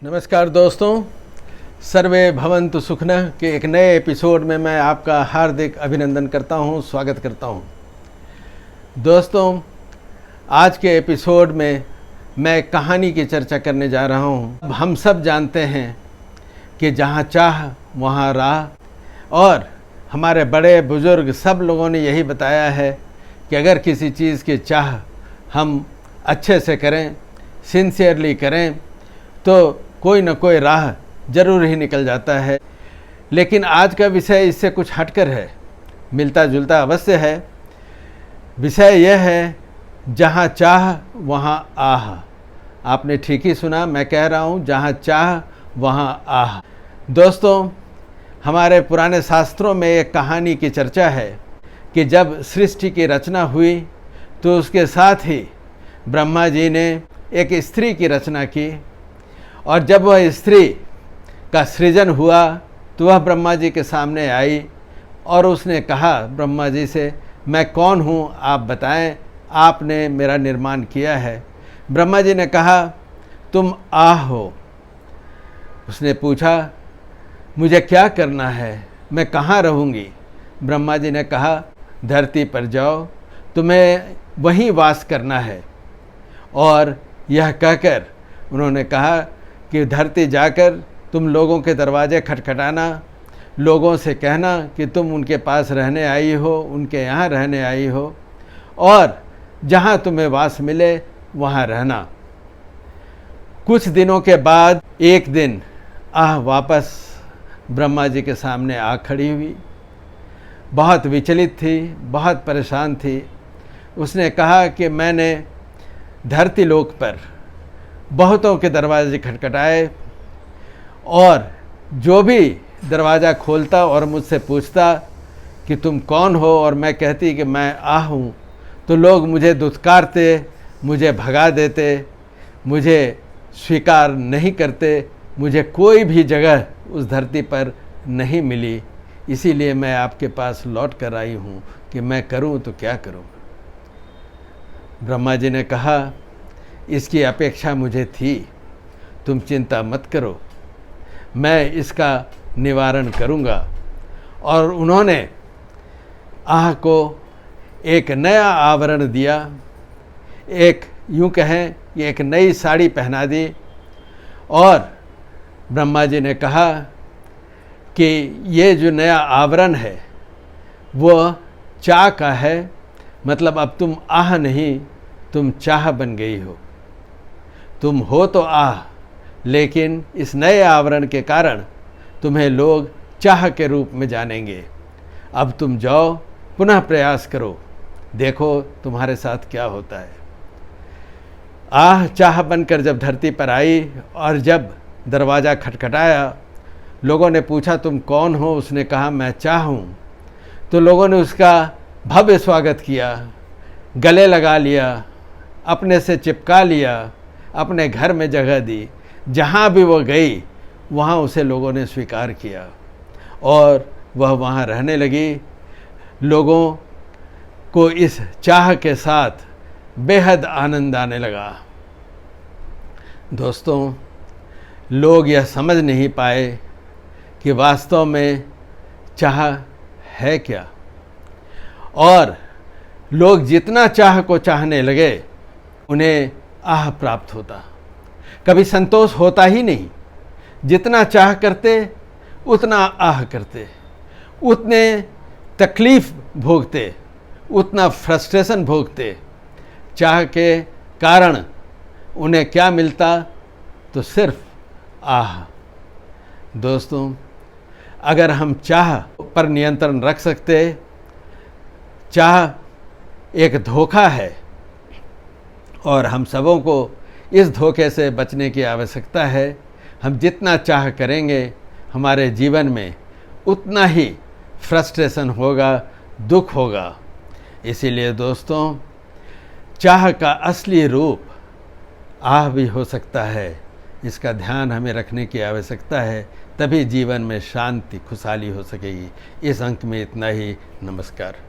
नमस्कार दोस्तों, सर्वे भवन्तु सुखिनः के एक नए एपिसोड में मैं आपका हार्दिक अभिनंदन करता हूं, स्वागत करता हूं। दोस्तों, आज के एपिसोड में मैं कहानी की चर्चा करने जा रहा हूं। हम सब जानते हैं कि जहां चाह वहां राह, और हमारे बड़े बुजुर्ग सब लोगों ने यही बताया है कि अगर किसी चीज़ की चाह हम अच्छे से करें, सिंसियरली करें, तो कोई न कोई राह जरूर ही निकल जाता है। लेकिन आज का विषय इससे कुछ हटकर है, मिलता जुलता अवश्य है। विषय यह है, जहाँ चाह वहाँ आह। आपने ठीक ही सुना, मैं कह रहा हूँ जहाँ चाह वहाँ आह। दोस्तों, हमारे पुराने शास्त्रों में एक कहानी की चर्चा है कि जब सृष्टि की रचना हुई तो उसके साथ ही ब्रह्मा जी ने एक स्त्री की रचना की, और जब वह स्त्री का सृजन हुआ तो वह ब्रह्मा जी के सामने आई और उसने कहा ब्रह्मा जी से, मैं कौन हूँ, आप बताएं, आपने मेरा निर्माण किया है। ब्रह्मा जी ने कहा, तुम आह हो। उसने पूछा, मुझे क्या करना है, मैं कहाँ रहूँगी। ब्रह्मा जी ने कहा, धरती पर जाओ, तुम्हें वहीं वास करना है। और यह कहकर उन्होंने कहा कि धरती जाकर तुम लोगों के दरवाजे खटखटाना, लोगों से कहना कि तुम उनके पास रहने आई हो, उनके यहाँ रहने आई हो, और जहाँ तुम्हें वास मिले वहाँ रहना। कुछ दिनों के बाद एक दिन आह वापस ब्रह्मा जी के सामने आ खड़ी हुई। बहुत विचलित थी, बहुत परेशान थी। उसने कहा कि मैंने धरती लोक पर बहुतों के दरवाजे खटखटाए, और जो भी दरवाज़ा खोलता और मुझसे पूछता कि तुम कौन हो, और मैं कहती कि मैं आह हूँ, तो लोग मुझे दुत्कारते, मुझे भगा देते, मुझे स्वीकार नहीं करते। मुझे कोई भी जगह उस धरती पर नहीं मिली। इसीलिए मैं आपके पास लौट कर आई हूँ कि मैं करूँ तो क्या करूँ। ब्रह्मा जी ने कहा, इसकी अपेक्षा मुझे थी, तुम चिंता मत करो, मैं इसका निवारण करूँगा। और उन्होंने आह को एक नया आवरण दिया, एक यूँ कहें कि एक नई साड़ी पहना दी। और ब्रह्मा जी ने कहा कि ये जो नया आवरण है वो चाह का है, मतलब अब तुम आह नहीं, तुम चाह बन गई हो। तुम हो तो आह, लेकिन इस नए आवरण के कारण तुम्हें लोग चाह के रूप में जानेंगे। अब तुम जाओ, पुनः प्रयास करो, देखो तुम्हारे साथ क्या होता है। आह चाह बनकर जब धरती पर आई और जब दरवाज़ा खटखटाया, लोगों ने पूछा तुम कौन हो। उसने कहा, मैं चाह हूँ। तो लोगों ने उसका भव्य स्वागत किया, गले लगा लिया, अपने से चिपका लिया, अपने घर में जगह दी। जहाँ भी वो गई वहाँ उसे लोगों ने स्वीकार किया और वह वहाँ रहने लगी। लोगों को इस चाह के साथ बेहद आनंद आने लगा। दोस्तों, लोग यह समझ नहीं पाए कि वास्तव में चाह है क्या, और लोग जितना चाह को चाहने लगे उन्हें आह प्राप्त होता। कभी संतोष होता ही नहीं। जितना चाह करते उतना आह करते, उतने तकलीफ भोगते, उतना फ्रस्ट्रेशन भोगते। चाह के कारण उन्हें क्या मिलता, तो सिर्फ आह। दोस्तों, अगर हम चाह पर नियंत्रण रख सकते, चाह एक धोखा है और हम सबों को इस धोखे से बचने की आवश्यकता है। हम जितना चाह करेंगे हमारे जीवन में उतना ही फ्रस्ट्रेशन होगा, दुख होगा। इसीलिए दोस्तों, चाह का असली रूप आह भी हो सकता है। इसका ध्यान हमें रखने की आवश्यकता है, तभी जीवन में शांति, खुशहाली हो सकेगी। इस अंक में इतना ही। नमस्कार।